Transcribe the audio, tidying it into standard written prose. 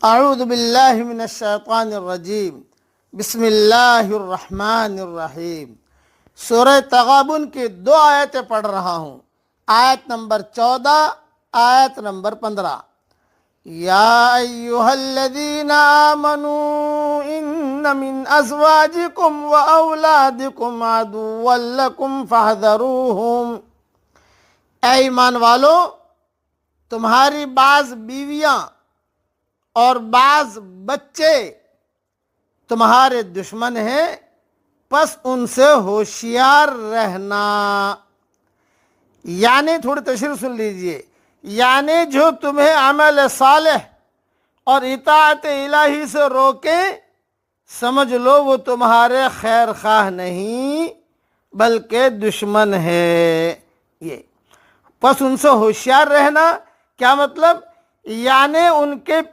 اعوذ باللہ من الشیطان الرجیم، بسم اللہ الرحمن الرحیم۔ سورہ تغابن کی 2 آیتیں پڑھ رہا ہوں، آیت نمبر 14، آیت نمبر 15۔ یا ایہا الذین آمنوا ان من ازواجکم و اولادکم عدوا لکم فاحذروہم۔ اے ایمان والو، تمہاری بعض بیویاں اور بعض بچے تمہارے دشمن ہیں، پس ان سے ہوشیار رہنا۔ یعنی تھوڑی تشریح سن لیجئے، یعنی جو تمہیں عمل صالح اور اطاعت الہی سے روکے، سمجھ لو وہ تمہارے خیر خواہ نہیں بلکہ دشمن ہے۔ یہ پس ان سے ہوشیار رہنا کیا مطلب؟ یعنی ان کے